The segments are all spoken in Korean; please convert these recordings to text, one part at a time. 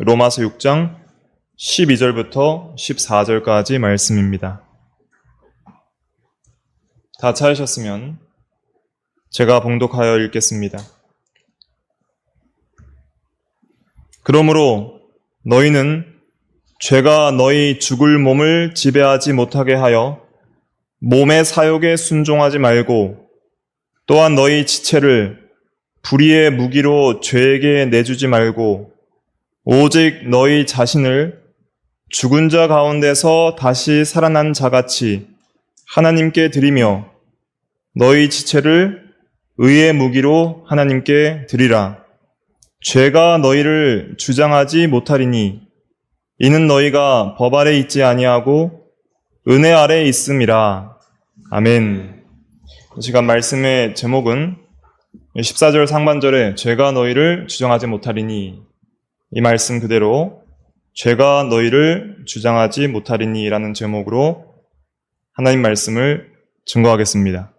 로마서 6장 12절부터 14절까지 말씀입니다. 다 찾으셨으면 제가 봉독하여 읽겠습니다. 그러므로 너희는 죄가 너희 죽을 몸을 지배하지 못하게 하여 몸의 사욕에 순종하지 말고, 또한 너희 지체를 불의의 무기로 죄에게 내주지 말고 오직 너희 자신을 죽은 자 가운데서 다시 살아난 자같이 하나님께 드리며 너희 지체를 의의 무기로 하나님께 드리라. 죄가 너희를 주장하지 못하리니 이는 너희가 법 아래 있지 아니하고 은혜 아래 있음이라. 아멘. 이 시간 말씀의 제목은 14절 상반절에 죄가 너희를 주장하지 못하리니, 이 말씀 그대로 죄가 너희를 주장하지 못하리니 라는 제목으로 하나님 말씀을 증거하겠습니다.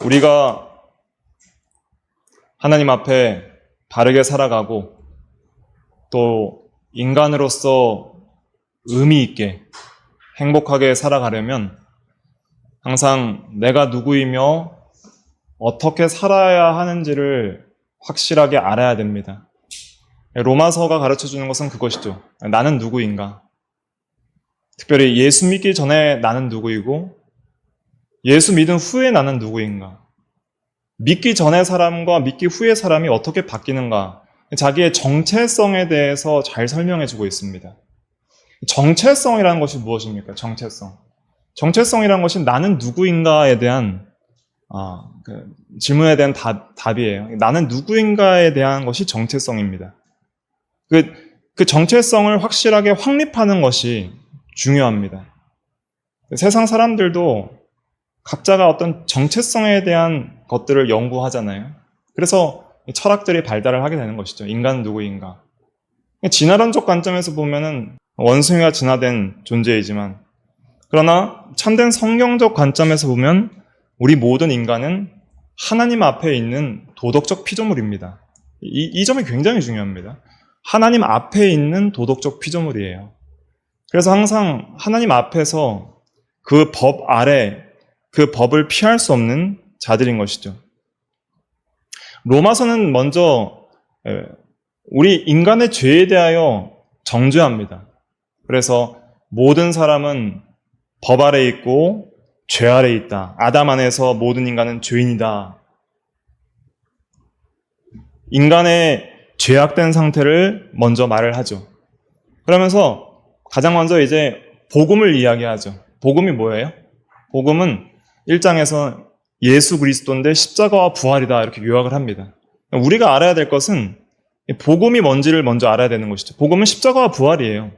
우리가 하나님 앞에 바르게 살아가고 또 인간으로서 의미 있게 행복하게 살아가려면 항상 내가 누구이며 어떻게 살아야 하는지를 확실하게 알아야 됩니다. 로마서가 가르쳐주는 것은 그것이죠. 나는 누구인가? 특별히 예수 믿기 전에 나는 누구이고 예수 믿은 후에 나는 누구인가? 믿기 전의 사람과 믿기 후의 사람이 어떻게 바뀌는가? 자기의 정체성에 대해서 잘 설명해주고 있습니다. 정체성이라는 것이 무엇입니까? 정체성이라는 것이 나는 누구인가에 대한 질문에 대한 답이에요. 나는 누구인가에 대한 것이 정체성입니다. 그 정체성을 확실하게 확립하는 것이 중요합니다. 세상 사람들도 각자가 어떤 정체성에 대한 것들을 연구하잖아요. 그래서 철학들이 발달을 하게 되는 것이죠. 인간은 누구인가. 진화론적 관점에서 보면은 원숭이가 진화된 존재이지만, 그러나 참된 성경적 관점에서 보면 우리 모든 인간은 하나님 앞에 있는 도덕적 피조물입니다. 이 점이 굉장히 중요합니다. 하나님 앞에 있는 도덕적 피조물이에요. 그래서 항상 하나님 앞에서 그 법 아래, 그 법을 피할 수 없는 자들인 것이죠. 로마서는 먼저 우리 인간의 죄에 대하여 정죄합니다. 그래서 모든 사람은 법 아래 있고 죄 아래 있다. 아담 안에서 모든 인간은 죄인이다. 인간의 죄악된 상태를 먼저 말을 하죠. 그러면서 가장 먼저 이제 복음을 이야기하죠. 복음이 뭐예요? 복음은 1장에서 예수 그리스도인데 십자가와 부활이다 이렇게 요약을 합니다. 우리가 알아야 될 것은 복음이 뭔지를 먼저 알아야 되는 것이죠. 복음은 십자가와 부활이에요.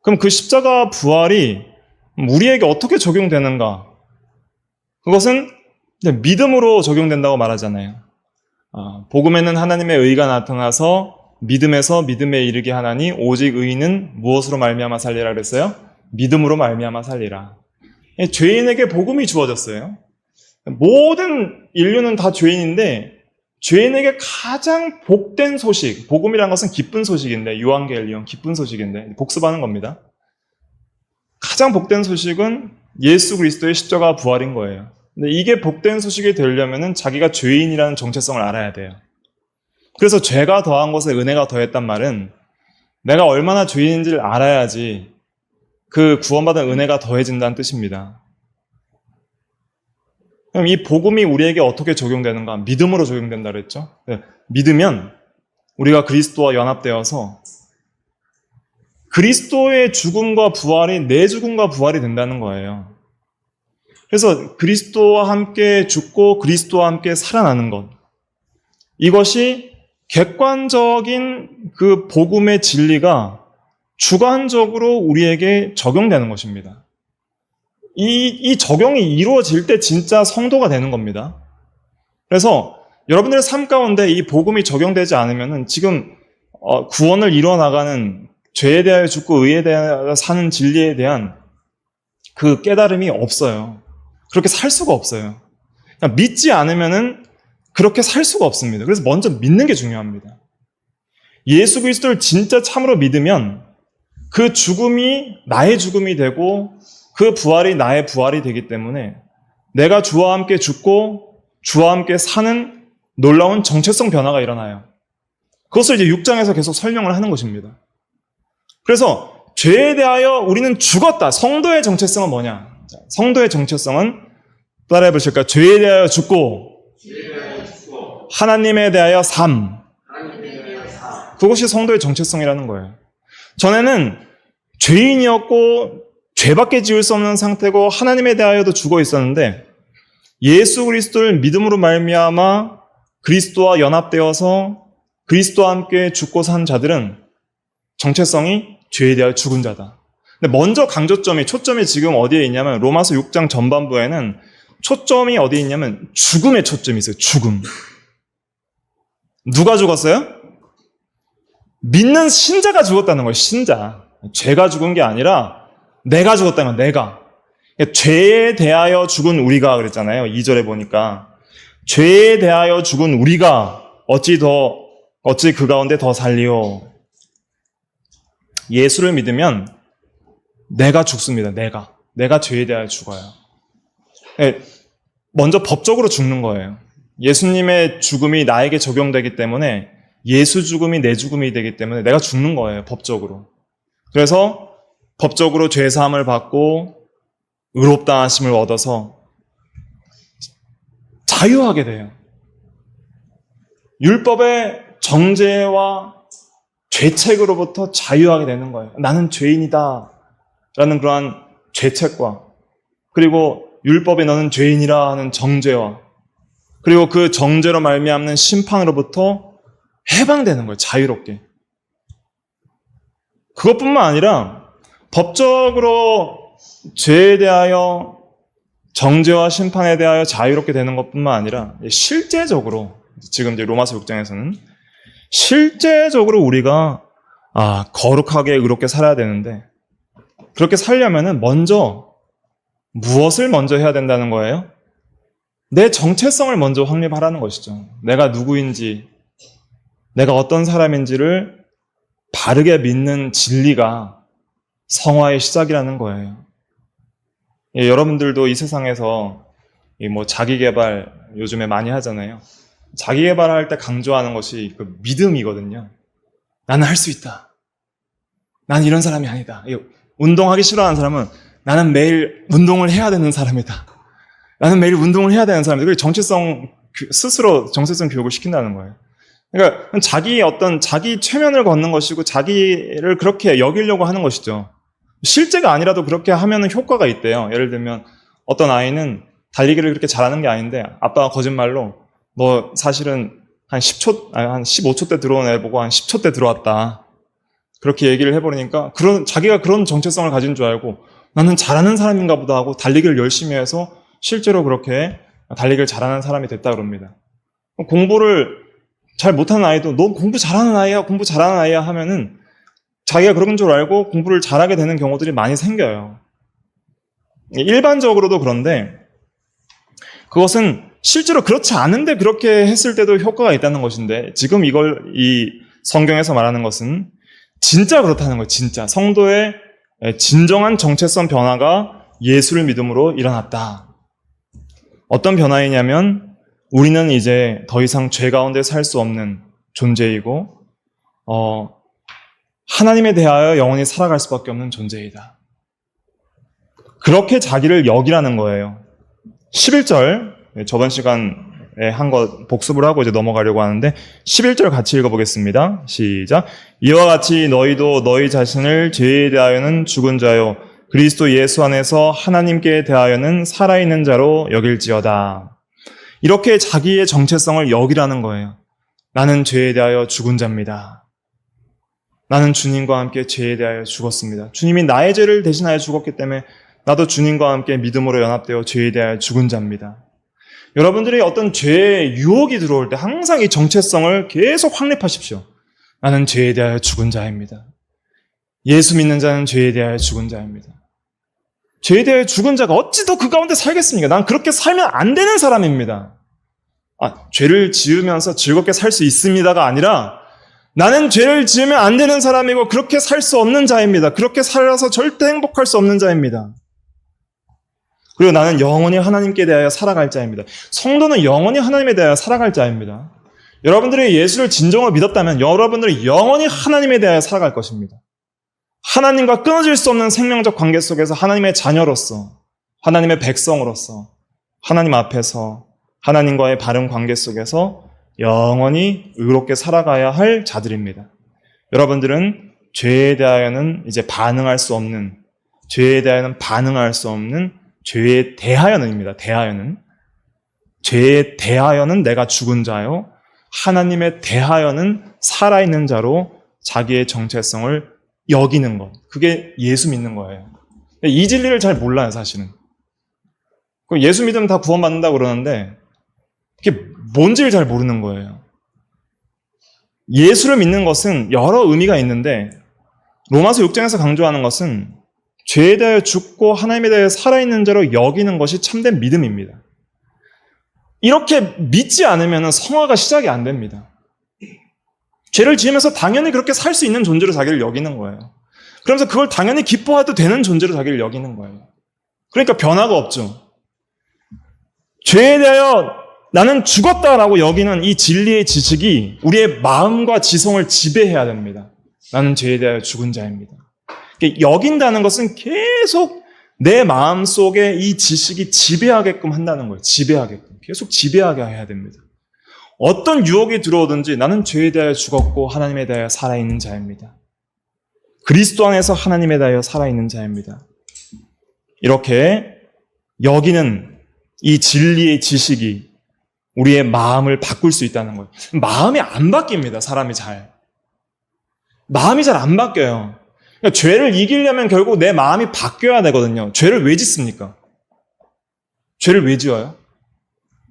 그럼 그 십자가와 부활이 우리에게 어떻게 적용되는가? 그것은 믿음으로 적용된다고 말하잖아요. 복음에는 하나님의 의가 나타나서 믿음에서 믿음에 이르게 하나니 오직 의인은 무엇으로 말미암아 살리라 그랬어요? 믿음으로 말미암아 살리라. 죄인에게 복음이 주어졌어요. 모든 인류는 다 죄인인데 죄인에게 가장 복된 소식, 복음이라는 것은 기쁜 소식인데, 유앙겔리온 기쁜 소식인데 복습하는 겁니다. 가장 복된 소식은 예수 그리스도의 십자가 부활인 거예요. 근데 이게 복된 소식이 되려면 자기가 죄인이라는 정체성을 알아야 돼요. 그래서 죄가 더한 것에 은혜가 더했단 말은 내가 얼마나 죄인인지를 알아야지 그 구원받은 은혜가 더해진다는 뜻입니다. 그럼 이 복음이 우리에게 어떻게 적용되는가? 믿음으로 적용된다 그랬죠? 믿으면 우리가 그리스도와 연합되어서 그리스도의 죽음과 부활이 내 죽음과 부활이 된다는 거예요. 그래서 그리스도와 함께 죽고 그리스도와 함께 살아나는 것. 이것이 객관적인 그 복음의 진리가 주관적으로 우리에게 적용되는 것입니다. 이 적용이 이루어질 때 진짜 성도가 되는 겁니다. 그래서 여러분들의 삶 가운데 이 복음이 적용되지 않으면 지금 구원을 이뤄나가는 죄에 대하여 죽고 의에 대하여 사는 진리에 대한 그 깨달음이 없어요. 그렇게 살 수가 없어요. 믿지 않으면은 그렇게 살 수가 없습니다. 그래서 먼저 믿는 게 중요합니다. 예수 그리스도를 진짜 참으로 믿으면 그 죽음이 나의 죽음이 되고 그 부활이 나의 부활이 되기 때문에 내가 주와 함께 죽고 주와 함께 사는 놀라운 정체성 변화가 일어나요. 그것을 이제 6장에서 계속 설명을 하는 것입니다. 그래서 죄에 대하여 우리는 죽었다. 성도의 정체성은 뭐냐? 성도의 정체성은 따라해 보실까요? 죄에 대하여 죽고 하나님에 대하여 삶. 그것이 성도의 정체성이라는 거예요. 전에는 죄인이었고 죄밖에 지을 수 없는 상태고 하나님에 대하여도 죽어 있었는데 예수 그리스도를 믿음으로 말미암아 그리스도와 연합되어서 그리스도와 함께 죽고 산 자들은 정체성이 죄에 대하여 죽은 자다. 근데 먼저 초점이 지금 어디에 있냐면 로마서 6장 전반부에는 초점이 어디에 있냐면 죽음에 초점이 있어요. 죽음. 누가 죽었어요? 믿는 신자가 죽었다는 거예요. 신자. 죄가 죽은 게 아니라 내가 죽었다는 거예요. 내가. 죄에 대하여 죽은 우리가 그랬잖아요. 2절에 보니까. 죄에 대하여 죽은 우리가 어찌 그 가운데 더 살리오. 예수를 믿으면 내가 죽습니다. 내가 죄에 대하여 죽어요. 먼저 법적으로 죽는 거예요. 예수님의 죽음이 나에게 적용되기 때문에 예수 죽음이 내 죽음이 되기 때문에 내가 죽는 거예요. 법적으로. 그래서 법적으로 죄사함을 받고 의롭다 하심을 얻어서 자유하게 돼요. 율법의 정죄와 죄책으로부터 자유하게 되는 거예요. 나는 죄인이다 라는 그러한 죄책과 그리고 율법에 너는 죄인이라 하는 정죄와 그리고 그 정죄로 말미암는 심판으로부터 해방되는 거예요. 자유롭게. 그것뿐만 아니라 법적으로 죄에 대하여 정죄와 심판에 대하여 자유롭게 되는 것뿐만 아니라 실제적으로 지금 이제 로마서 6장에서는 실제적으로 우리가 거룩하게 의롭게 살아야 되는데 그렇게 살려면은 무엇을 먼저 해야 된다는 거예요? 내 정체성을 먼저 확립하라는 것이죠. 내가 누구인지, 내가 어떤 사람인지를 바르게 믿는 진리가 성화의 시작이라는 거예요. 여러분들도 이 세상에서 자기 개발 요즘에 많이 하잖아요. 자기 개발할 때 강조하는 것이 그 믿음이거든요. 나는 할 수 있다. 난 이런 사람이 아니다. 운동하기 싫어하는 사람은 나는 매일 운동을 해야 되는 사람이다. 나는 매일 운동을 해야 되는 사람이다. 스스로 정체성 교육을 시킨다는 거예요. 그러니까 자기 최면을 걷는 것이고 자기를 그렇게 여기려고 하는 것이죠. 실제가 아니라도 그렇게 하면 효과가 있대요. 예를 들면 어떤 아이는 달리기를 그렇게 잘하는 게 아닌데 아빠가 거짓말로 너 사실은 한 15초 때 들어온 애 보고 한 10초 때 들어왔다. 그렇게 얘기를 해버리니까 자기가 그런 정체성을 가진 줄 알고 나는 잘하는 사람인가 보다 하고 달리기를 열심히 해서 실제로 그렇게 달리기를 잘하는 사람이 됐다 그럽니다. 공부를 잘 못하는 아이도 너 공부 잘하는 아이야 하면은 자기가 그런 줄 알고 공부를 잘하게 되는 경우들이 많이 생겨요. 일반적으로도 그런데 그것은 실제로 그렇지 않은데 그렇게 했을 때도 효과가 있다는 것인데 지금 이 성경에서 말하는 것은 진짜 그렇다는 거예요. 진짜 성도의 진정한 정체성 변화가 예수를 믿음으로 일어났다. 어떤 변화이냐면 우리는 이제 더 이상 죄 가운데 살 수 없는 존재이고 하나님에 대하여 영원히 살아갈 수밖에 없는 존재이다. 그렇게 자기를 여기라는 거예요. 11절 저번 시간에 한 거 복습을 하고 이제 넘어가려고 하는데 11절 같이 읽어보겠습니다. 시작. 이와 같이 너희도 너희 자신을 죄에 대하여는 죽은 자요 그리스도 예수 안에서 하나님께 대하여는 살아있는 자로 여길지어다. 이렇게 자기의 정체성을 여기라는 거예요. 나는 죄에 대하여 죽은 자입니다. 나는 주님과 함께 죄에 대하여 죽었습니다. 주님이 나의 죄를 대신하여 죽었기 때문에 나도 주님과 함께 믿음으로 연합되어 죄에 대하여 죽은 자입니다. 여러분들이 어떤 죄의 유혹이 들어올 때 항상 이 정체성을 계속 확립하십시오. 나는 죄에 대하여 죽은 자입니다. 예수 믿는 자는 죄에 대하여 죽은 자입니다. 죄에 대하여 죽은 자가 어찌 더 그 가운데 살겠습니까? 난 그렇게 살면 안 되는 사람입니다. 죄를 지으면서 즐겁게 살 수 있습니다가 아니라 나는 죄를 지으면 안 되는 사람이고 그렇게 살 수 없는 자입니다. 그렇게 살아서 절대 행복할 수 없는 자입니다. 그리고 나는 영원히 하나님께 대하여 살아갈 자입니다. 성도는 영원히 하나님에 대하여 살아갈 자입니다. 여러분들이 예수를 진정으로 믿었다면 여러분들이 영원히 하나님에 대하여 살아갈 것입니다. 하나님과 끊어질 수 없는 생명적 관계 속에서 하나님의 자녀로서, 하나님의 백성으로서, 하나님 앞에서 하나님과의 바른 관계 속에서 영원히 의롭게 살아가야 할 자들입니다. 여러분들은 죄에 대하여는 이제 반응할 수 없는, 죄에 대하여는 반응할 수 없는, 죄에 대하여는입니다. 대하여는. 죄에 대하여는 내가 죽은 자요, 하나님에 대하여는 살아있는 자로 자기의 정체성을 여기는 것. 그게 예수 믿는 거예요. 이 진리를 잘 몰라요, 사실은. 예수 믿으면 다 구원받는다고 그러는데 그게 뭔지를 잘 모르는 거예요. 예수를 믿는 것은 여러 의미가 있는데 로마서 6장에서 강조하는 것은 죄에 대하여 죽고 하나님에 대하여 살아있는 자로 여기는 것이 참된 믿음입니다. 이렇게 믿지 않으면 성화가 시작이 안 됩니다. 죄를 지으면서 당연히 그렇게 살 수 있는 존재로 자기를 여기는 거예요. 그러면서 그걸 당연히 기뻐해도 되는 존재로 자기를 여기는 거예요. 그러니까 변화가 없죠. 죄에 대하여 나는 죽었다라고 여기는 이 진리의 지식이 우리의 마음과 지성을 지배해야 됩니다. 나는 죄에 대하여 죽은 자입니다. 여긴다는 것은 계속 내 마음 속에 이 지식이 지배하게끔 한다는 거예요. 지배하게끔. 계속 지배하게 해야 됩니다. 어떤 유혹이 들어오든지 나는 죄에 대하여 죽었고 하나님에 대하여 살아있는 자입니다. 그리스도 안에서 하나님에 대하여 살아있는 자입니다. 이렇게 여기는 이 진리의 지식이 우리의 마음을 바꿀 수 있다는 거예요. 마음이 안 바뀝니다. 사람이 잘. 마음이 잘 안 바뀌어요. 그러니까 죄를 이기려면 결국 내 마음이 바뀌어야 되거든요. 죄를 왜 짓습니까? 죄를 왜 지어요?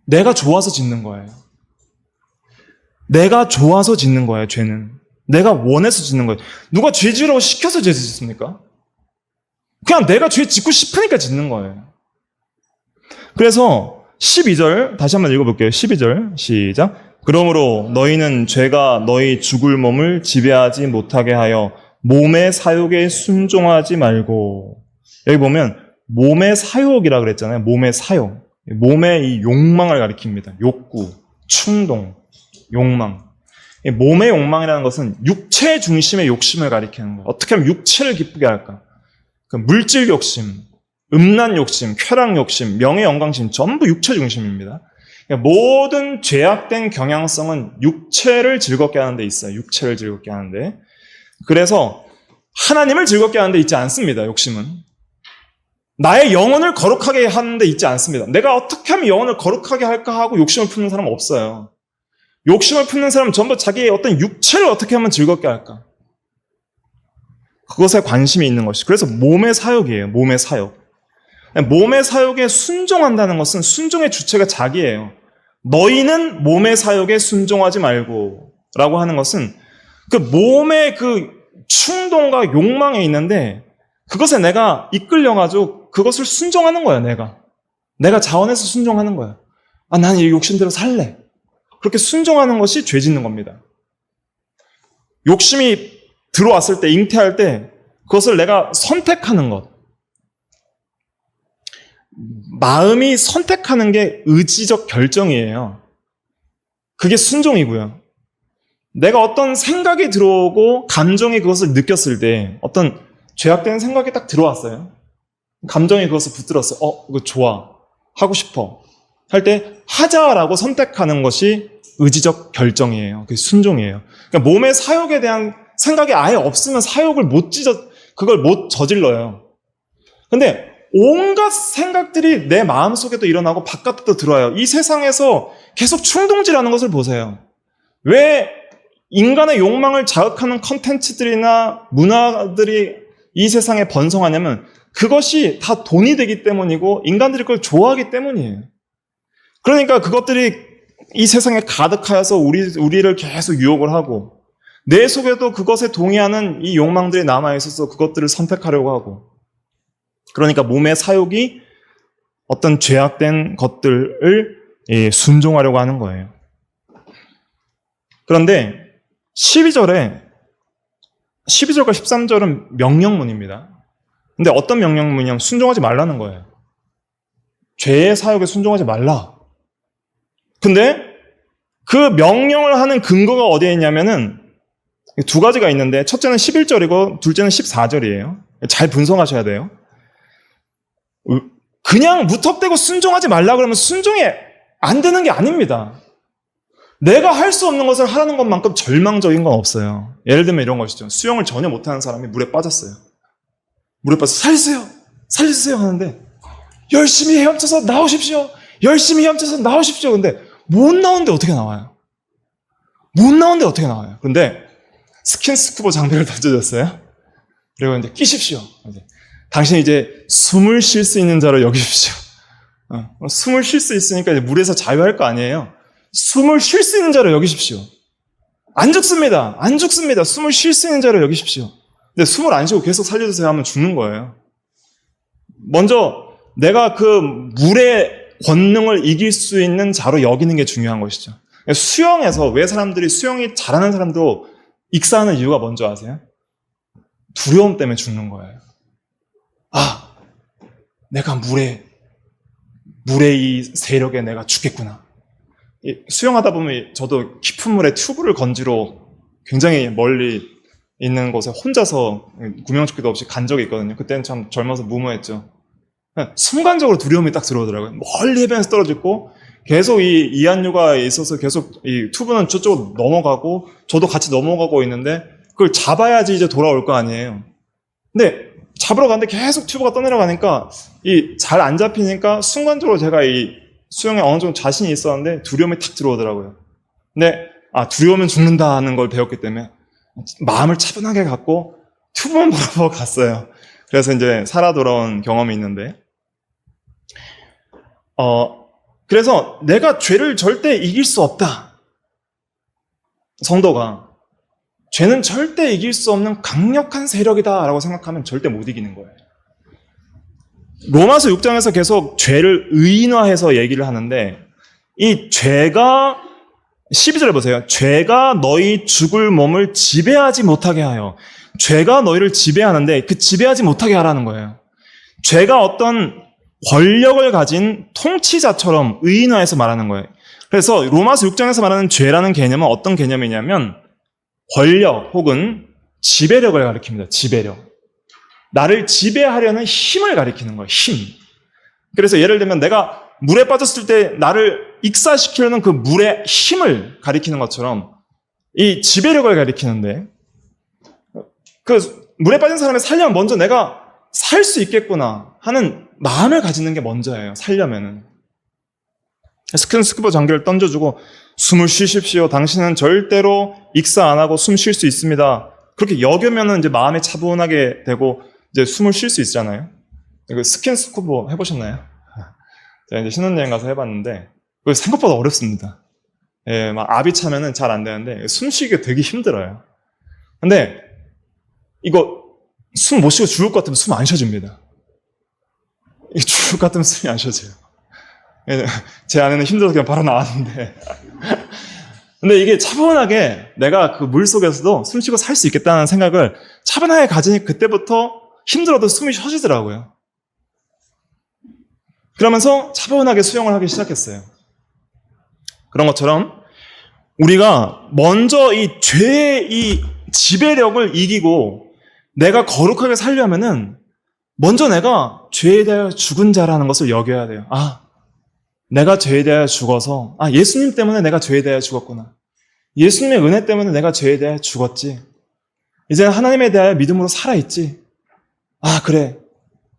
내가 좋아서 짓는 거예요. 내가 좋아서 짓는 거예요, 죄는. 내가 원해서 짓는 거예요. 누가 죄 지으라고 시켜서 죄 짓습니까? 그냥 내가 죄 짓고 싶으니까 짓는 거예요. 그래서 12절 다시 한번 읽어볼게요. 12절 시작. 그러므로 너희는 죄가 너희 죽을 몸을 지배하지 못하게 하여 몸의 사욕에 순종하지 말고. 여기 보면 몸의 사욕이라 그랬잖아요. 몸의 사욕. 몸의 이 욕망을 가리킵니다. 욕구, 충동, 욕망. 몸의 욕망이라는 것은 육체 중심의 욕심을 가리키는 거예요. 어떻게 하면 육체를 기쁘게 할까? 물질 욕심, 음란 욕심, 쾌락 욕심, 명예 영광심 전부 육체 중심입니다. 모든 죄악된 경향성은 육체를 즐겁게 하는 데 있어요. 육체를 즐겁게 하는데. 그래서 하나님을 즐겁게 하는 데 있지 않습니다. 욕심은. 나의 영혼을 거룩하게 하는 데 있지 않습니다. 내가 어떻게 하면 영혼을 거룩하게 할까 하고 욕심을 품는 사람은 없어요. 욕심을 품는 사람은 전부 자기의 어떤 육체를 어떻게 하면 즐겁게 할까? 그것에 관심이 있는 것이. 그래서 몸의 사욕이에요. 몸의 사욕. 몸의 사욕에 순종한다는 것은 순종의 주체가 자기예요. 너희는 몸의 사욕에 순종하지 말고 라고 하는 것은 그 몸의 그 충동과 욕망에 있는데 그것에 내가 이끌려가지고 그것을 순종하는 거야, 내가 자원해서 순종하는 거야. 아, 나는 이 욕심대로 살래. 그렇게 순종하는 것이 죄 짓는 겁니다. 욕심이 들어왔을 때, 잉태할 때 그것을 내가 선택하는 것. 마음이 선택하는 게 의지적 결정이에요. 그게 순종이고요. 내가 어떤 생각이 들어오고 감정이 그것을 느꼈을 때 어떤 죄악된 생각이 딱 들어왔어요. 감정이 그것을 붙들었어요. 이거 좋아. 하고 싶어. 할 때 하자라고 선택하는 것이 의지적 결정이에요. 그게 순종이에요. 그러니까 몸의 사욕에 대한 생각이 아예 없으면 사욕을 그걸 못 저질러요. 근데 온갖 생각들이 내 마음속에도 일어나고 바깥에도 들어와요. 이 세상에서 계속 충동질하는 것을 보세요. 왜 인간의 욕망을 자극하는 컨텐츠들이나 문화들이 이 세상에 번성하냐면 그것이 다 돈이 되기 때문이고 인간들이 그걸 좋아하기 때문이에요. 그러니까 그것들이 이 세상에 가득하여서 우리를 계속 유혹을 하고 내 속에도 그것에 동의하는 이 욕망들이 남아있어서 그것들을 선택하려고 하고 그러니까 몸의 사욕이 어떤 죄악된 것들을 순종하려고 하는 거예요. 그런데 12절과 13절은 명령문입니다. 근데 어떤 명령문이냐면 순종하지 말라는 거예요. 죄의 사욕에 순종하지 말라. 근데 그 명령을 하는 근거가 어디에 있냐면은 두 가지가 있는데 첫째는 11절이고 둘째는 14절이에요. 잘 분석하셔야 돼요. 그냥 무턱대고 순종하지 말라 그러면 순종이 안 되는 게 아닙니다. 내가 할 수 없는 것을 하라는 것만큼 절망적인 건 없어요. 예를 들면 이런 것이죠. 수영을 전혀 못하는 사람이 물에 빠졌어요. 물에 빠져서 살려주세요! 살려주세요! 하는데 열심히 헤엄쳐서 나오십시오! 열심히 헤엄쳐서 나오십시오! 근데 못 나오는데 어떻게 나와요? 못 나오는데 어떻게 나와요? 근데 스킨스쿠버 장비를 던져줬어요. 그리고 이제 끼십시오. 당신이 이제 숨을 쉴 수 있는 자로 여기십시오. 숨을 쉴 수 있으니까 이제 물에서 자유할 거 아니에요. 숨을 쉴 수 있는 자로 여기십시오. 안 죽습니다. 안 죽습니다. 숨을 쉴 수 있는 자로 여기십시오. 근데 숨을 안 쉬고 계속 살려주세요 하면 죽는 거예요. 먼저 내가 그 물의 권능을 이길 수 있는 자로 여기는 게 중요한 것이죠. 수영에서 왜 사람들이 수영이 잘하는 사람도 익사하는 이유가 뭔지 아세요? 두려움 때문에 죽는 거예요. 아, 내가 물의 이 세력에 내가 죽겠구나. 수영하다 보면 저도 깊은 물에 튜브를 건지러 굉장히 멀리 있는 곳에 혼자서 구명조끼도 없이 간 적이 있거든요. 그때는 참 젊어서 무모했죠. 순간적으로 두려움이 딱 들어오더라고요. 멀리 해변에서 떨어지고 계속 이 이한류가 있어서 계속 이 튜브는 저쪽으로 넘어가고 저도 같이 넘어가고 있는데 그걸 잡아야지 이제 돌아올 거 아니에요. 근데 잡으러 가는데 계속 튜브가 떠내려가니까 이 잘 안 잡히니까 순간적으로 제가 이 수영에 어느 정도 자신이 있었는데 두려움이 탁 들어오더라고요. 근데 두려우면 죽는다는 걸 배웠기 때문에 마음을 차분하게 갖고 튜브만 바라보고 갔어요. 그래서 이제 살아 돌아온 경험이 있는데 그래서 내가 죄를 절대 이길 수 없다. 성도가 죄는 절대 이길 수 없는 강력한 세력이다 라고 생각하면 절대 못 이기는 거예요. 로마서 6장에서 계속 죄를 의인화해서 얘기를 하는데 이 죄가 12절에 보세요. 죄가 너희 죽을 몸을 지배하지 못하게 하여. 죄가 너희를 지배하는데 그 지배하지 못하게 하라는 거예요. 죄가 어떤 권력을 가진 통치자처럼 의인화해서 말하는 거예요. 그래서 로마서 6장에서 말하는 죄라는 개념은 어떤 개념이냐면 권력 혹은 지배력을 가리킵니다. 지배력. 나를 지배하려는 힘을 가리키는 거예요. 힘. 그래서 예를 들면 내가 물에 빠졌을 때 나를 익사시키려는 그 물의 힘을 가리키는 것처럼 이 지배력을 가리키는데 그 물에 빠진 사람을 살려면 먼저 내가 살 수 있겠구나 하는 마음을 가지는 게 먼저예요. 살려면은. 스킨스쿠버 장비를 던져주고 숨을 쉬십시오. 당신은 절대로 익사 안 하고 숨 쉴 수 있습니다. 그렇게 여겨면은 이제 마음이 차분하게 되고 이제 숨을 쉴 수 있잖아요. 이거 스킨스쿠버 해보셨나요? 제가 이제 신혼여행 가서 해봤는데 그거 생각보다 어렵습니다. 예, 막 압이 차면은 잘 안 되는데 숨쉬기가 되게 힘들어요. 근데 이거 숨 못 쉬고 죽을 것 같으면 숨 안 쉬어집니다. 죽을 것 같으면 숨이 안 쉬어져요. 제 아내는 힘들어서 그냥 바로 나왔는데 근데 이게 차분하게 내가 그 물속에서도 숨 쉬고 살 수 있겠다는 생각을 차분하게 가지니 그때부터 힘들어도 숨이 쉬어지더라고요. 그러면서 차분하게 수영을 하기 시작했어요. 그런 것처럼 우리가 먼저 이 죄의 이 지배력을 이기고 내가 거룩하게 살려면은 먼저 내가 죄에 대하여 죽은 자라는 것을 여겨야 돼요. 내가 죄에 대하여 죽어서 예수님 때문에 내가 죄에 대하여 죽었구나. 예수님의 은혜 때문에 내가 죄에 대하여 죽었지. 이제는 하나님에 대하여 믿음으로 살아있지. 그래.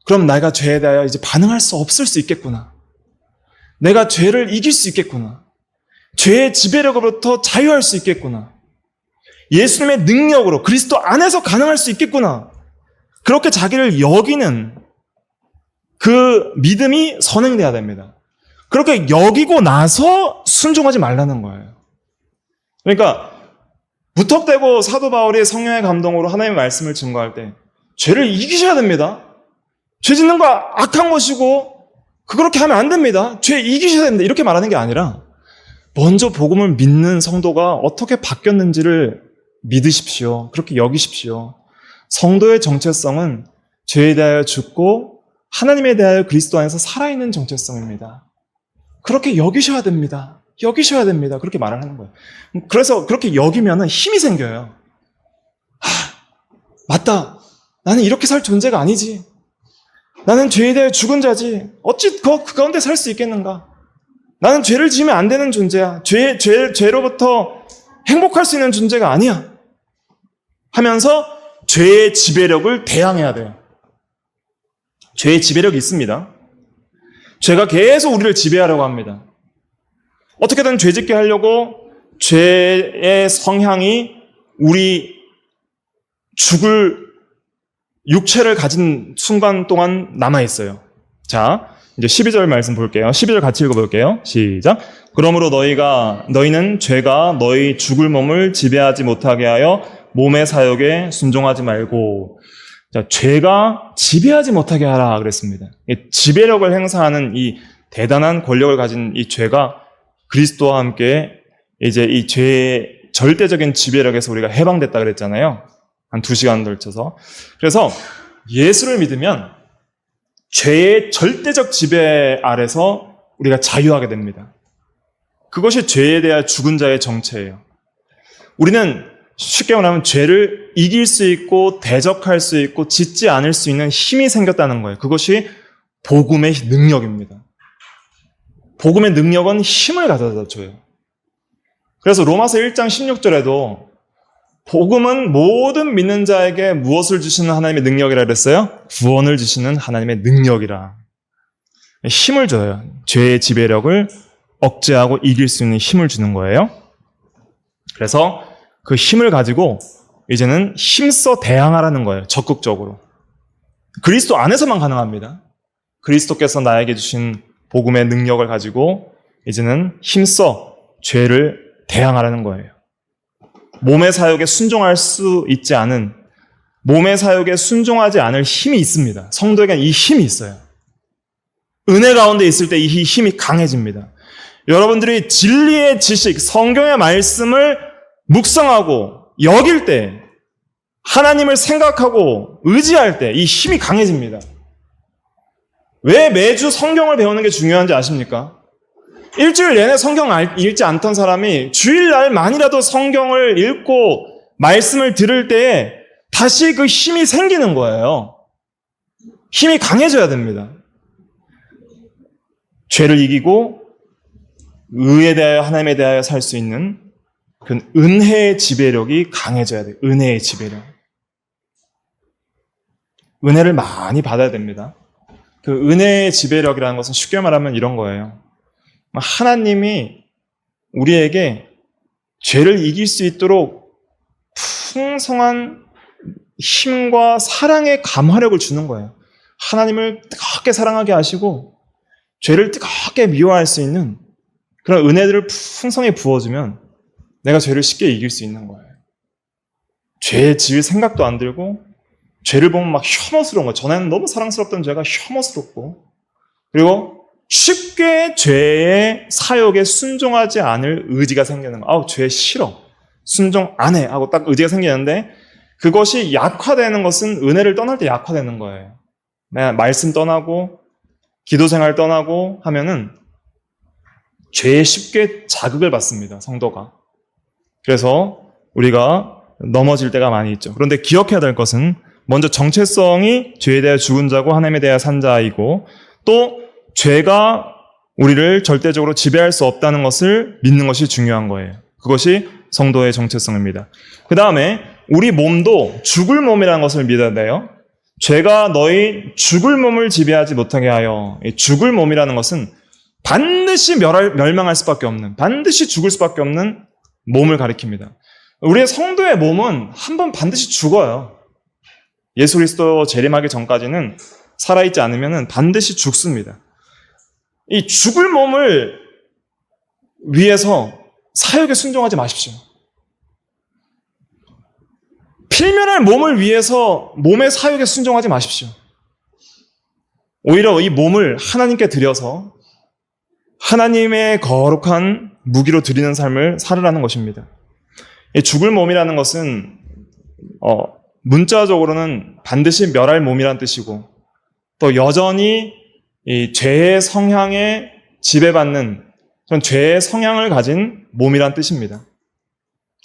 그럼 내가 죄에 대하여 이제 반응할 수 없을 수 있겠구나. 내가 죄를 이길 수 있겠구나. 죄의 지배력으로부터 자유할 수 있겠구나. 예수님의 능력으로 그리스도 안에서 가능할 수 있겠구나. 그렇게 자기를 여기는 그 믿음이 선행돼야 됩니다. 그렇게 여기고 나서 순종하지 말라는 거예요. 그러니까 무턱대고 사도 바울이 성령의 감동으로 하나님의 말씀을 증거할 때 죄를 이기셔야 됩니다. 죄 짓는 거 악한 것이고 그렇게 하면 안 됩니다. 죄 이기셔야 됩니다. 이렇게 말하는 게 아니라 먼저 복음을 믿는 성도가 어떻게 바뀌었는지를 믿으십시오. 그렇게 여기십시오. 성도의 정체성은 죄에 대하여 죽고 하나님에 대하여 그리스도 안에서 살아있는 정체성입니다. 그렇게 여기셔야 됩니다. 여기셔야 됩니다. 그렇게 말을 하는 거예요. 그래서 그렇게 여기면은 힘이 생겨요. 맞다. 나는 이렇게 살 존재가 아니지. 나는 죄에 대해 죽은 자지. 어찌 그 가운데 살 수 있겠는가? 나는 죄를 지으면 안 되는 존재야. 죄로부터 행복할 수 있는 존재가 아니야. 하면서 죄의 지배력을 대항해야 돼요. 죄의 지배력이 있습니다. 죄가 계속 우리를 지배하려고 합니다. 어떻게든 죄짓게 하려고 죄의 성향이 우리 죽을 육체를 가진 순간 동안 남아있어요. 자, 이제 12절 말씀 볼게요. 12절 같이 읽어볼게요. 시작. 그러므로 너희는 죄가 너희 죽을 몸을 지배하지 못하게 하여 몸의 사욕에 순종하지 말고. 자, 죄가 지배하지 못하게 하라 그랬습니다. 지배력을 행사하는 이 대단한 권력을 가진 이 죄가 그리스도와 함께 이제 이 죄의 절대적인 지배력에서 우리가 해방됐다 그랬잖아요. 한 2시간 걸쳐서. 그래서 예수를 믿으면 죄의 절대적 지배 아래서 우리가 자유하게 됩니다. 그것이 죄에 대한 죽은 자의 정체예요. 우리는 쉽게 말하면 죄를 이길 수 있고 대적할 수 있고 짓지 않을 수 있는 힘이 생겼다는 거예요. 그것이 복음의 능력입니다. 복음의 능력은 힘을 가져다 줘요. 그래서 로마서 1장 16절에도 복음은 모든 믿는 자에게 무엇을 주시는 하나님의 능력이라 그랬어요? 구원을 주시는 하나님의 능력이라. 힘을 줘요. 죄의 지배력을 억제하고 이길 수 있는 힘을 주는 거예요. 그래서 그 힘을 가지고 이제는 힘써 대항하라는 거예요. 적극적으로. 그리스도 안에서만 가능합니다. 그리스도께서 나에게 주신 복음의 능력을 가지고 이제는 힘써 죄를 대항하라는 거예요. 몸의 사욕에 순종할 수 있지 않은, 몸의 사욕에 순종하지 않을 힘이 있습니다. 성도에게는 이 힘이 있어요. 은혜 가운데 있을 때 이 힘이 강해집니다. 여러분들이 진리의 지식, 성경의 말씀을 묵상하고 여길 때, 하나님을 생각하고 의지할 때 이 힘이 강해집니다. 왜 매주 성경을 배우는 게 중요한지 아십니까? 일주일 내내 성경 읽지 않던 사람이 주일날만이라도 성경을 읽고 말씀을 들을 때에 다시 그 힘이 생기는 거예요. 힘이 강해져야 됩니다. 죄를 이기고 의에 대하여 하나님에 대하여 살 수 있는 그 은혜의 지배력이 강해져야 돼요. 은혜의 지배력. 은혜를 많이 받아야 됩니다. 그 은혜의 지배력이라는 것은 쉽게 말하면 이런 거예요. 하나님이 우리에게 죄를 이길 수 있도록 풍성한 힘과 사랑의 감화력을 주는 거예요. 하나님을 뜨겁게 사랑하게 하시고 죄를 뜨겁게 미워할 수 있는 그런 은혜들을 풍성히 부어주면 내가 죄를 쉽게 이길 수 있는 거예요. 죄에 지을 생각도 안 들고 죄를 보면 막 혐오스러운 거예요. 전에는 너무 사랑스럽던 죄가 혐오스럽고 그리고 쉽게 죄의 사욕에 순종하지 않을 의지가 생기는 거예요. 죄 싫어. 순종 안 해. 하고 딱 의지가 생기는데 그것이 약화되는 것은 은혜를 떠날 때 약화되는 거예요. 내가 말씀 떠나고 기도 생활 떠나고 하면은 죄에 쉽게 자극을 받습니다. 성도가. 그래서 우리가 넘어질 때가 많이 있죠. 그런데 기억해야 될 것은 먼저 정체성이 죄에 대해 죽은 자고 하나님에 대해 산 자이고 또 죄가 우리를 절대적으로 지배할 수 없다는 것을 믿는 것이 중요한 거예요. 그것이 성도의 정체성입니다. 그 다음에 우리 몸도 죽을 몸이라는 것을 믿어야 돼요. 죄가 너희 죽을 몸을 지배하지 못하게 하여. 이 죽을 몸이라는 것은 반드시 멸망할 수밖에 없는, 반드시 죽을 수밖에 없는 몸을 가리킵니다. 우리의 성도의 몸은 한 번 반드시 죽어요. 예수 그리스도 재림하기 전까지는 살아있지 않으면 반드시 죽습니다. 이 죽을 몸을 위해서 사욕에 순종하지 마십시오. 필면할 몸을 위해서 몸의 사욕에 순종하지 마십시오. 오히려 이 몸을 하나님께 드려서 하나님의 거룩한 무기로 드리는 삶을 살으라는 것입니다. 이 죽을 몸이라는 것은 문자적으로는 반드시 멸할 몸이란 뜻이고, 또 여전히 이 죄의 성향에 지배받는 그런 죄의 성향을 가진 몸이란 뜻입니다.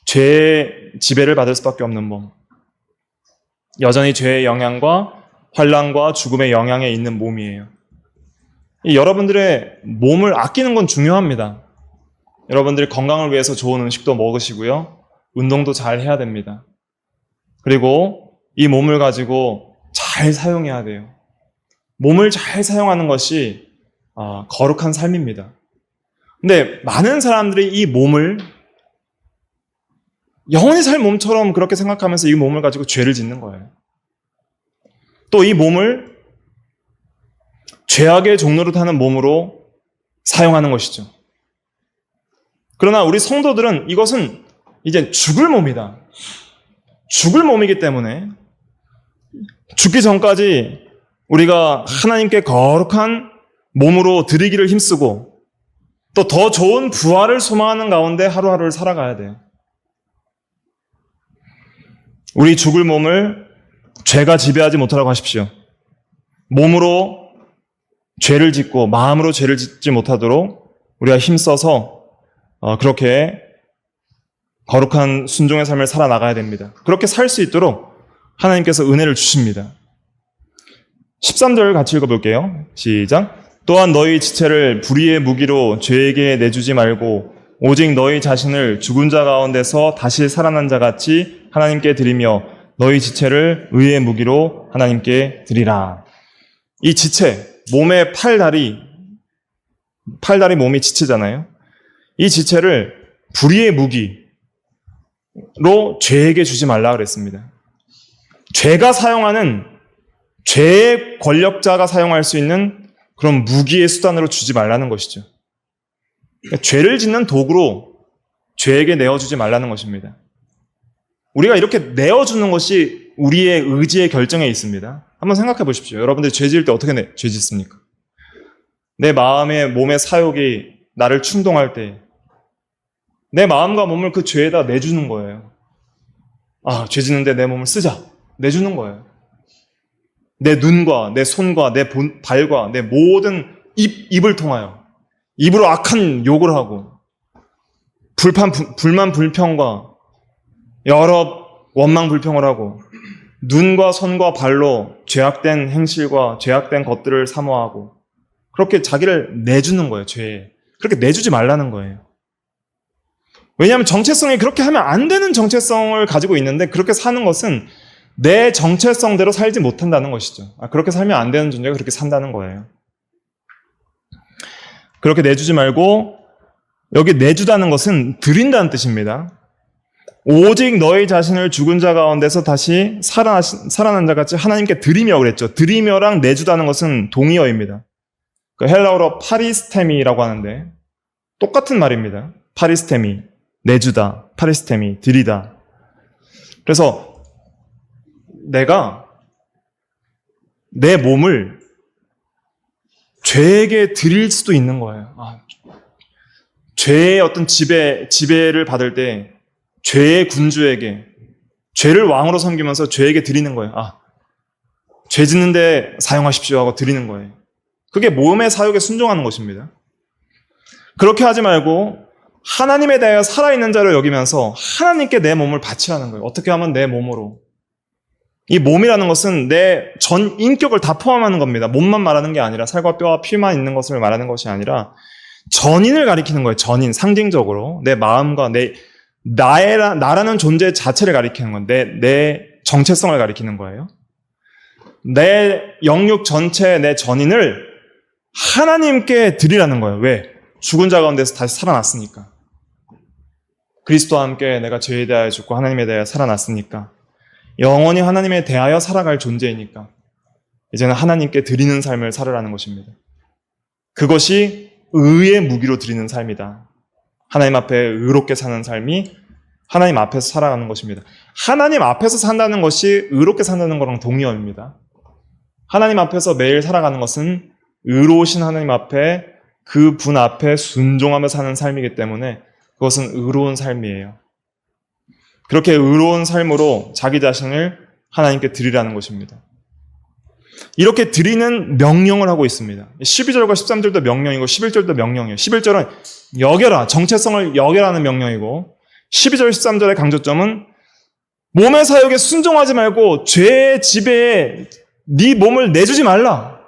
죄의 지배를 받을 수밖에 없는 몸. 여전히 죄의 영향과 환난과 죽음의 영향에 있는 몸이에요. 여러분들의 몸을 아끼는 건 중요합니다. 여러분들이 건강을 위해서 좋은 음식도 먹으시고요. 운동도 잘 해야 됩니다. 그리고 이 몸을 가지고 잘 사용해야 돼요. 몸을 잘 사용하는 것이 거룩한 삶입니다. 근데 많은 사람들이 이 몸을 영원히 살 몸처럼 그렇게 생각하면서 이 몸을 가지고 죄를 짓는 거예요. 또 이 몸을 죄악의 종로를 타는 몸으로 사용하는 것이죠. 그러나 우리 성도들은 이것은 이제 죽을 몸이다. 죽을 몸이기 때문에 죽기 전까지 우리가 하나님께 거룩한 몸으로 드리기를 힘쓰고 또 더 좋은 부활을 소망하는 가운데 하루하루를 살아가야 돼요. 우리 죽을 몸을 죄가 지배하지 못하라고 하십시오. 몸으로 죄를 짓고 마음으로 죄를 짓지 못하도록 우리가 힘써서 그렇게 거룩한 순종의 삶을 살아나가야 됩니다. 그렇게 살 수 있도록 하나님께서 은혜를 주십니다. 13절 같이 읽어볼게요. 시작. 또한 너희 지체를 불의의 무기로 죄에게 내주지 말고 오직 너희 자신을 죽은 자 가운데서 다시 살아난 자 같이 하나님께 드리며 너희 지체를 의의 무기로 하나님께 드리라. 이 지체, 몸의 팔다리 몸이 지체잖아요. 이 지체를 불의의 무기로 죄에게 주지 말라 그랬습니다. 죄가 사용하는, 죄의 권력자가 사용할 수 있는 그런 무기의 수단으로 주지 말라는 것이죠. 그러니까 죄를 짓는 도구로 죄에게 내어주지 말라는 것입니다. 우리가 이렇게 내어주는 것이 우리의 의지의 결정에 있습니다. 한번 생각해 보십시오. 여러분들이 죄 지을 때 어떻게 죄 짓습니까? 내 마음의 몸의 사욕이 나를 충동할 때 내 마음과 몸을 그 죄에다 내주는 거예요. 죄 짓는데 내 몸을 쓰자. 내주는 거예요. 내 눈과 내 손과 내 발과 내 모든 입을 통하여 입으로 악한 욕을 하고 불만 불평과 여러 원망 불평을 하고 눈과 손과 발로 죄악된 행실과 죄악된 것들을 사모하고 그렇게 자기를 내주는 거예요. 죄에. 그렇게 내주지 말라는 거예요. 왜냐하면 정체성이 그렇게 하면 안 되는 정체성을 가지고 있는데 그렇게 사는 것은 내 정체성대로 살지 못한다는 것이죠. 그렇게 살면 안 되는 존재가 그렇게 산다는 거예요. 그렇게 내주지 말고 여기 내주다는 것은 드린다는 뜻입니다. 오직 너희 자신을 죽은 자 가운데서 다시 살아난 자 같이 하나님께 드리며 그랬죠. 드리며랑 내주다는 것은 동의어입니다. 그 헬라어로 파리스테미라고 하는데 똑같은 말입니다. 파리스테미, 내주다, 파리스테미, 드리다. 그래서 내가 내 몸을 죄에게 드릴 수도 있는 거예요. 죄의 어떤 지배를 받을 때 죄의 군주에게 죄를 왕으로 섬기면서 죄에게 드리는 거예요. 죄 짓는데 사용하십시오 하고 드리는 거예요. 그게 몸의 사욕에 순종하는 것입니다. 그렇게 하지 말고 하나님에 대하여 살아있는 자로 여기면서 하나님께 내 몸을 바치라는 거예요. 어떻게 하면 내 몸으로. 이 몸이라는 것은 내 전 인격을 다 포함하는 겁니다. 몸만 말하는 게 아니라 살과 뼈와 피만 있는 것을 말하는 것이 아니라 전인을 가리키는 거예요. 전인, 상징적으로. 내 마음과 나라는 존재 자체를 가리키는 건데 내 정체성을 가리키는 거예요. 내 영육 전체, 내 전인을 하나님께 드리라는 거예요. 왜? 죽은 자 가운데서 다시 살아났으니까. 그리스도와 함께 내가 죄에 대하여 죽고 하나님에 대하여 살아났으니까. 영원히 하나님에 대하여 살아갈 존재이니까 이제는 하나님께 드리는 삶을 살으라는 것입니다. 그것이 의의 무기로 드리는 삶이다. 하나님 앞에 의롭게 사는 삶이 하나님 앞에서 살아가는 것입니다. 하나님 앞에서 산다는 것이 의롭게 산다는 거랑 동의어입니다. 하나님 앞에서 매일 살아가는 것은 의로우신 하나님 앞에 그 분 앞에 순종하며 사는 삶이기 때문에 그것은 의로운 삶이에요. 그렇게 의로운 삶으로 자기 자신을 하나님께 드리라는 것입니다. 이렇게 드리는 명령을 하고 있습니다. 12절과 13절도 명령이고 11절도 명령이에요. 11절은 여겨라, 정체성을 여겨라는 명령이고 12절, 13절의 강조점은 몸의 사욕에 순종하지 말고 죄의 지배에 네 몸을 내주지 말라.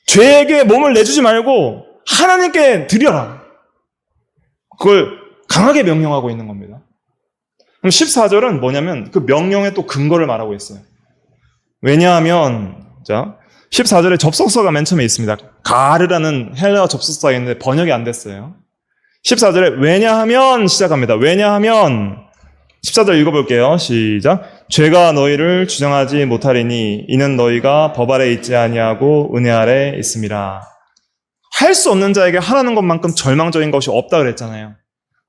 죄에게 몸을 내주지 말고 하나님께 드려라. 그걸 강하게 명령하고 있는 겁니다. 그럼 14절은 뭐냐면 그 명령의 또 근거를 말하고 있어요. 왜냐하면, 자, 14절에 접속사가 맨 처음에 있습니다. 가르라는 헬라어 접속사가 있는데 번역이 안 됐어요. 14절에 왜냐하면 시작합니다. 왜냐하면 14절 읽어볼게요. 시작. 죄가 너희를 주장하지 못하리니 이는 너희가 법 아래 있지 아니하고 은혜 아래 있음이라. 할 수 없는 자에게 하라는 것만큼 절망적인 것이 없다 그랬잖아요.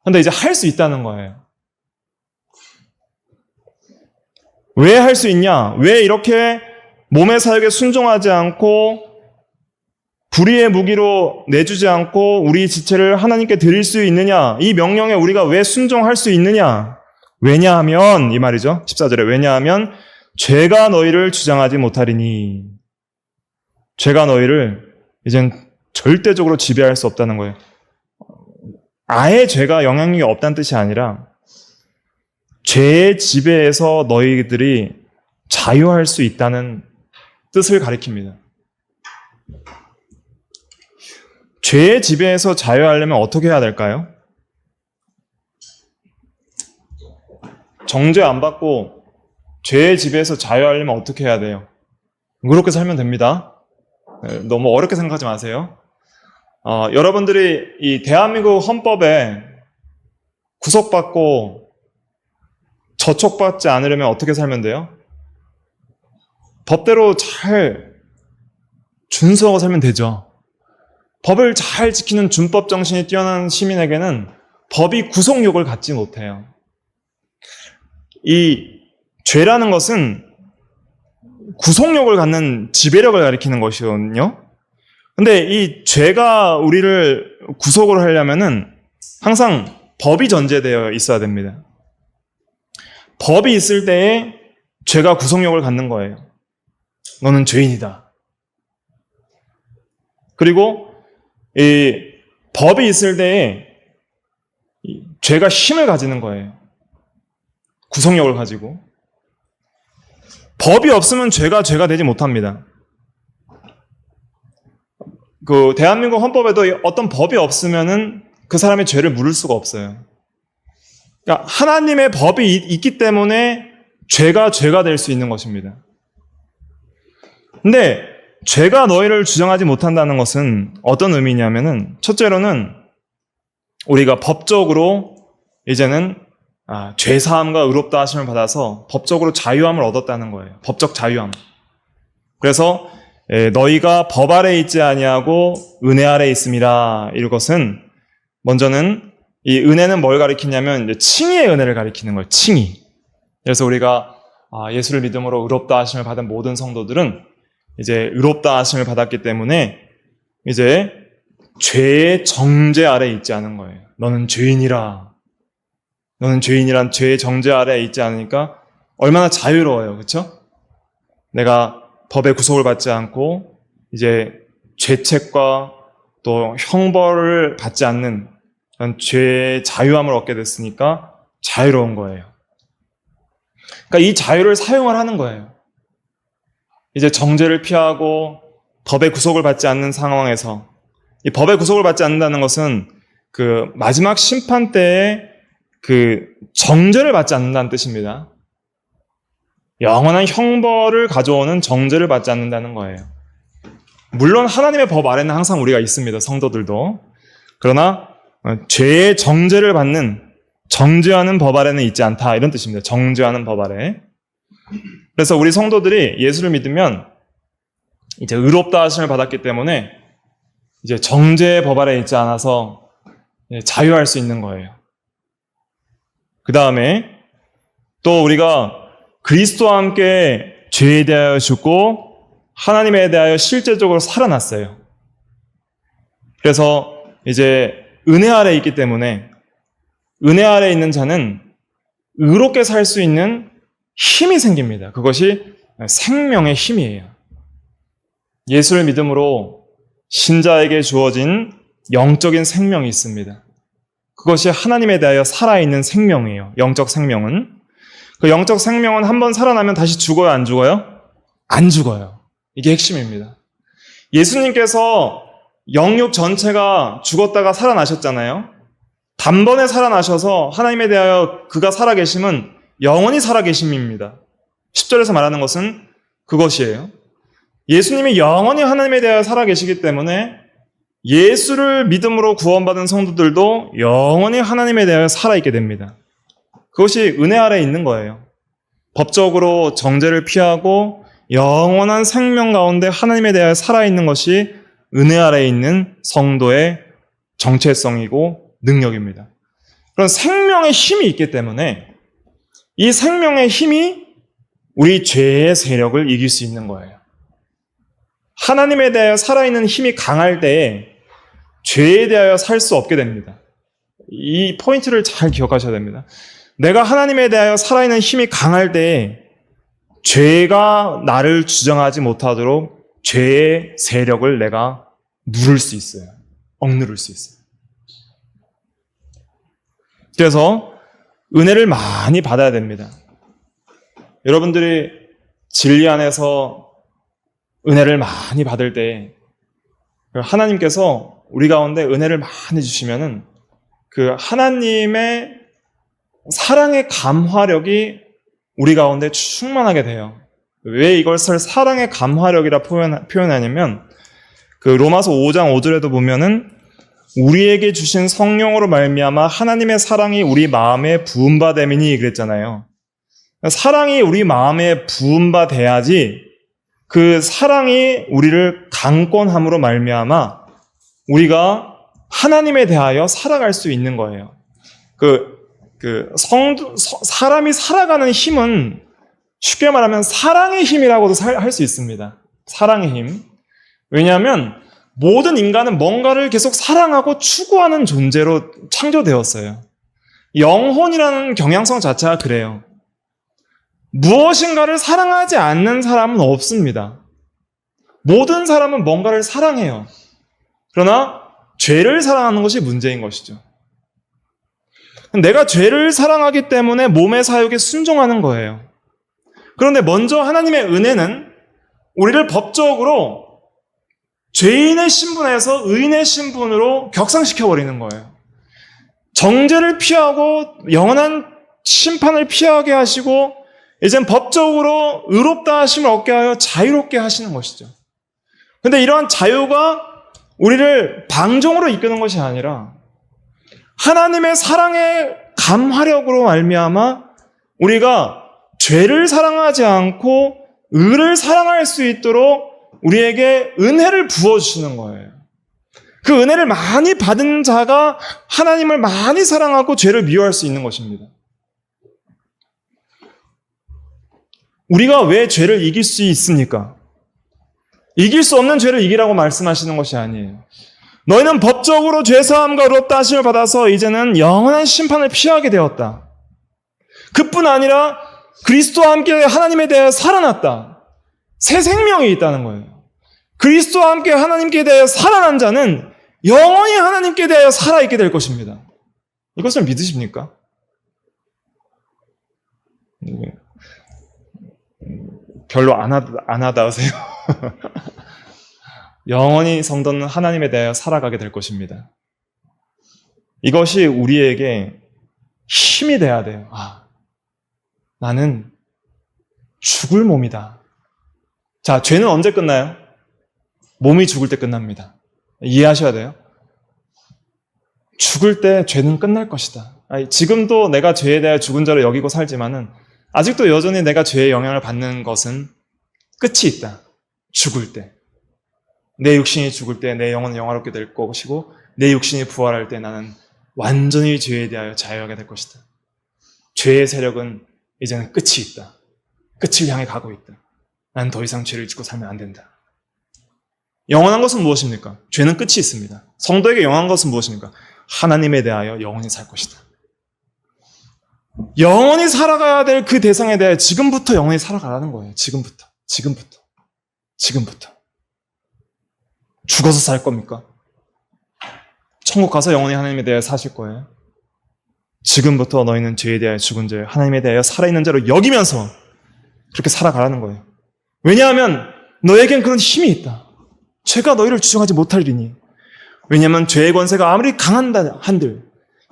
근데 이제 할 수 있다는 거예요. 왜 할 수 있냐? 왜 이렇게 몸의 사역에 순종하지 않고 불의의 무기로 내주지 않고 우리 지체를 하나님께 드릴 수 있느냐? 이 명령에 우리가 왜 순종할 수 있느냐? 왜냐하면, 이 말이죠. 14절에 왜냐하면 죄가 너희를 주장하지 못하리니. 죄가 너희를 이젠 절대적으로 지배할 수 없다는 거예요. 아예 죄가 영향력이 없다는 뜻이 아니라 죄의 지배에서 너희들이 자유할 수 있다는 뜻을 가리킵니다. 죄의 지배에서 자유하려면 어떻게 해야 될까요? 정죄 안 받고 죄의 지배에서 자유하려면 어떻게 해야 돼요? 그렇게 살면 됩니다. 너무 어렵게 생각하지 마세요. 여러분들이 이 대한민국 헌법에 구속받고 저촉받지 않으려면 어떻게 살면 돼요? 법대로 잘 준수하고 살면 되죠. 법을 잘 지키는 준법 정신이 뛰어난 시민에게는 법이 구속력을 갖지 못해요. 이 죄라는 것은 구속력을 갖는 지배력을 가리키는 것이거든요. 근데 이 죄가 우리를 구속을 하려면은 항상 법이 전제되어 있어야 됩니다. 법이 있을 때에 죄가 구속력을 갖는 거예요. 너는 죄인이다. 그리고 이 법이 있을 때에 죄가 힘을 가지는 거예요. 구속력을 가지고. 법이 없으면 죄가 되지 못합니다. 그 대한민국 헌법에도 어떤 법이 없으면은 그 사람의 죄를 물을 수가 없어요. 그러니까 하나님의 법이 있기 때문에 죄가 될 수 있는 것입니다. 근데 죄가 너희를 주장하지 못한다는 것은 어떤 의미냐면은 첫째로는 우리가 법적으로 이제는 죄사함과 의롭다 하심을 받아서 법적으로 자유함을 얻었다는 거예요. 법적 자유함. 그래서 너희가 법 아래 있지 아니하고 은혜 아래 있음이라. 이것은 먼저는 이 은혜는 뭘 가리키냐면 이제 칭의의 은혜를 가리키는 거예요. 칭의. 그래서 우리가 예수를 믿음으로 의롭다 하심을 받은 모든 성도들은 이제 의롭다 하심을 받았기 때문에 이제 죄의 정죄 아래 있지 않은 거예요. 너는 죄인이라. 너는 죄인이란 죄의 정죄 아래 있지 않으니까 얼마나 자유로워요. 그렇죠? 내가 법의 구속을 받지 않고 이제 죄책과 또 형벌을 받지 않는 그런 죄의 자유함을 얻게 됐으니까 자유로운 거예요. 그러니까 이 자유를 사용을 하는 거예요. 이제 정죄를 피하고 법의 구속을 받지 않는 상황에서 이 법의 구속을 받지 않는다는 것은 그 마지막 심판 때에 그 정죄를 받지 않는다는 뜻입니다. 영원한 형벌을 가져오는 정죄를 받지 않는다는 거예요. 물론 하나님의 법 아래는 항상 우리가 있습니다. 성도들도. 그러나 죄의 정죄를 받는 정죄하는 법 아래는 있지 않다. 이런 뜻입니다. 정죄하는 법 아래. 그래서 우리 성도들이 예수를 믿으면 이제 의롭다 하심을 받았기 때문에 이제 정죄의 법 아래 있지 않아서 자유할 수 있는 거예요. 그 다음에 또 우리가 그리스도와 함께 죄에 대하여 죽고 하나님에 대하여 실제적으로 살아났어요. 그래서 이제 은혜 아래 있기 때문에 은혜 아래 있는 자는 의롭게 살 수 있는 힘이 생깁니다. 그것이 생명의 힘이에요. 예수를 믿음으로 신자에게 주어진 영적인 생명이 있습니다. 그것이 하나님에 대하여 살아있는 생명이에요. 영적 생명은. 그 영적 생명은 한번 살아나면 다시 죽어요, 안 죽어요? 안 죽어요. 이게 핵심입니다. 예수님께서 영육 전체가 죽었다가 살아나셨잖아요. 단번에 살아나셔서 하나님에 대하여 그가 살아계심은 영원히 살아계심입니다. 10절에서 말하는 것은 그것이에요. 예수님이 영원히 하나님에 대하여 살아계시기 때문에 예수를 믿음으로 구원받은 성도들도 영원히 하나님에 대하여 살아있게 됩니다. 그것이 은혜 아래에 있는 거예요. 법적으로 정죄를 피하고 영원한 생명 가운데 하나님에 대하여 살아있는 것이 은혜 아래에 있는 성도의 정체성이고 능력입니다. 그런 생명의 힘이 있기 때문에 이 생명의 힘이 우리 죄의 세력을 이길 수 있는 거예요. 하나님에 대하여 살아있는 힘이 강할 때에 죄에 대하여 살 수 없게 됩니다. 이 포인트를 잘 기억하셔야 됩니다. 내가 하나님에 대하여 살아있는 힘이 강할 때에 죄가 나를 주장하지 못하도록 죄의 세력을 내가 누를 수 있어요. 억누를 수 있어요. 그래서 은혜를 많이 받아야 됩니다. 여러분들이 진리 안에서 은혜를 많이 받을 때 하나님께서 우리 가운데 은혜를 많이 주시면은 그 하나님의 사랑의 감화력이 우리 가운데 충만하게 돼요. 왜 이것을 사랑의 감화력이라 표현하냐면 그 로마서 5장 5절에도 보면은 우리에게 주신 성령으로 말미암아 하나님의 사랑이 우리 마음에 부음바 됨이니 그랬잖아요. 사랑이 우리 마음에 부음바 돼야지 그 사랑이 우리를 강권함으로 말미암아 우리가 하나님에 대하여 살아갈 수 있는 거예요. 사람이 살아가는 힘은 쉽게 말하면 사랑의 힘이라고도 할 수 있습니다. 사랑의 힘. 왜냐하면 모든 인간은 뭔가를 계속 사랑하고 추구하는 존재로 창조되었어요. 영혼이라는 경향성 자체가 그래요. 무엇인가를 사랑하지 않는 사람은 없습니다. 모든 사람은 뭔가를 사랑해요. 그러나 죄를 사랑하는 것이 문제인 것이죠. 내가 죄를 사랑하기 때문에 몸의 사욕에 순종하는 거예요. 그런데 먼저 하나님의 은혜는 우리를 법적으로 죄인의 신분에서 의인의 신분으로 격상시켜버리는 거예요. 정죄를 피하고 영원한 심판을 피하게 하시고 이젠 법적으로 의롭다 하심을 얻게 하여 자유롭게 하시는 것이죠. 그런데 이러한 자유가 우리를 방종으로 이끄는 것이 아니라 하나님의 사랑의 감화력으로 말미암아 우리가 죄를 사랑하지 않고 의를 사랑할 수 있도록 우리에게 은혜를 부어주시는 거예요. 그 은혜를 많이 받은 자가 하나님을 많이 사랑하고 죄를 미워할 수 있는 것입니다. 우리가 왜 죄를 이길 수 있습니까? 이길 수 없는 죄를 이기라고 말씀하시는 것이 아니에요. 너희는 법적으로 죄사함과 의롭다 하심을 받아서 이제는 영원한 심판을 피하게 되었다. 그뿐 아니라 그리스도와 함께 하나님에 대해 살아났다. 새 생명이 있다는 거예요. 그리스도와 함께 하나님께 대해 살아난 자는 영원히 하나님께 대하여 살아있게 될 것입니다. 이것을 믿으십니까? 별로 안 하다 하세요. 영원히 성도는 하나님에 대하여 살아가게 될 것입니다. 이것이 우리에게 힘이 돼야 돼요. 나는 죽을 몸이다. 자, 죄는 언제 끝나요? 몸이 죽을 때 끝납니다. 이해하셔야 돼요. 죽을 때 죄는 끝날 것이다. 지금도 내가 죄에 대하여 죽은 자로 여기고 살지만은 아직도 여전히 내가 죄의 영향을 받는 것은 끝이 있다. 죽을 때. 내 육신이 죽을 때 내 영혼은 영화롭게 될 것이고 내 육신이 부활할 때 나는 완전히 죄에 대하여 자유하게 될 것이다. 죄의 세력은 이제는 끝이 있다. 끝을 향해 가고 있다. 나는 더 이상 죄를 짓고 살면 안 된다. 영원한 것은 무엇입니까? 죄는 끝이 있습니다. 성도에게 영원한 것은 무엇입니까? 하나님에 대하여 영원히 살 것이다. 영원히 살아가야 될 그 대상에 대해 지금부터 영원히 살아가라는 거예요. 지금부터. 죽어서 살 겁니까? 천국 가서 영원히 하나님에 대해 사실 거예요. 지금부터 너희는 죄에 대하여 죽은 죄, 하나님에 대하여 살아있는 자로 여기면서 그렇게 살아가라는 거예요. 왜냐하면 너에겐 그런 힘이 있다. 죄가 너희를 주장하지 못하리니. 왜냐하면 죄의 권세가 아무리 강한다 한들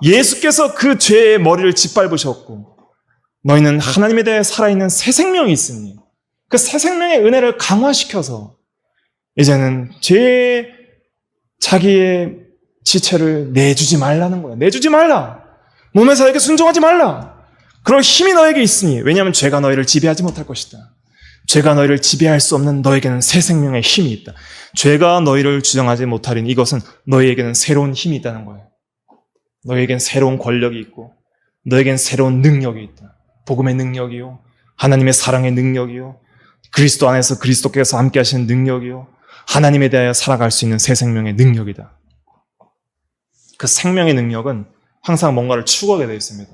예수께서 그 죄의 머리를 짓밟으셨고 너희는 하나님에 대해 살아있는 새 생명이 있으니 그 새 생명의 은혜를 강화시켜서 이제는 자기의 지체를 내주지 말라는 거예요. 내주지 말라. 몸의 사역에 순종하지 말라. 그럴 힘이 너에게 있으니 왜냐하면 죄가 너희를 지배하지 못할 것이다. 죄가 너희를 지배할 수 없는 너에게는 새 생명의 힘이 있다. 죄가 너희를 주장하지 못하리니 이것은 너희에게는 새로운 힘이 있다는 거예요. 너희에겐 새로운 권력이 있고 너희에겐 새로운 능력이 있다. 복음의 능력이요. 하나님의 사랑의 능력이요. 그리스도 안에서 그리스도께서 함께 하시는 능력이요. 하나님에 대하여 살아갈 수 있는 새 생명의 능력이다. 그 생명의 능력은 항상 뭔가를 추구하게 되어 있습니다.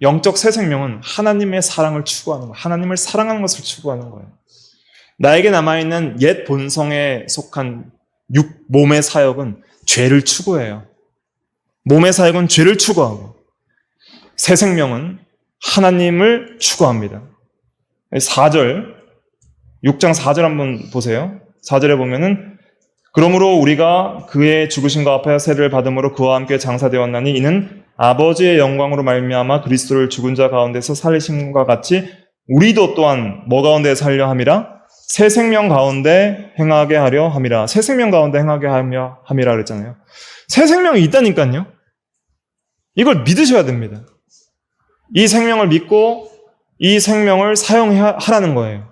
영적 새 생명은 하나님의 사랑을 추구하는 거예요. 하나님을 사랑하는 것을 추구하는 거예요. 나에게 남아있는 옛 본성에 속한 몸의 사역은 죄를 추구해요. 몸의 사역은 죄를 추구하고 새 생명은 하나님을 추구합니다. 4절, 6장 4절 한번 보세요. 4절에 보면은 그러므로 우리가 그의 죽으심과 합하여 세례를 받음으로 그와 함께 장사되었나니 이는 아버지의 영광으로 말미암아 그리스도를 죽은 자 가운데서 살리심과 같이 우리도 또한 뭐 가운데 살려 함이라? 새 생명 가운데 행하게 하려 함이라. 새 생명 가운데 행하게 함이라 그랬잖아요. 새 생명이 있다니까요. 이걸 믿으셔야 됩니다. 이 생명을 믿고 이 생명을 사용하라는 거예요.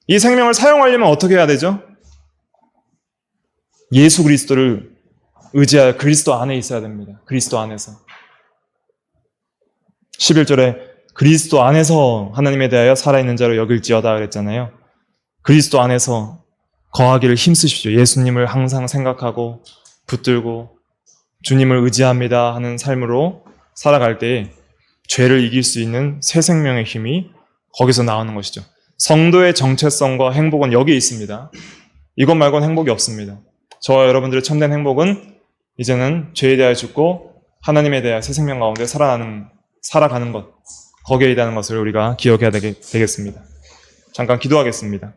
이 생명을 사용하려면 어떻게 해야 되죠? 예수 그리스도를 의지하여 그리스도 안에 있어야 됩니다. 그리스도 안에서. 11절에 그리스도 안에서 하나님에 대하여 살아있는 자로 여길지어다 그랬잖아요. 그리스도 안에서 거하기를 힘쓰십시오. 예수님을 항상 생각하고 붙들고 주님을 의지합니다 하는 삶으로 살아갈 때 죄를 이길 수 있는 새 생명의 힘이 거기서 나오는 것이죠. 성도의 정체성과 행복은 여기에 있습니다. 이것 말고는 행복이 없습니다. 저와 여러분들의 참된 행복은 이제는 죄에 대하여 죽고 하나님에 대하여 새 생명 가운데 살아가는 것, 거기에 있다는 것을 우리가 기억해야 되겠습니다. 잠깐 기도하겠습니다.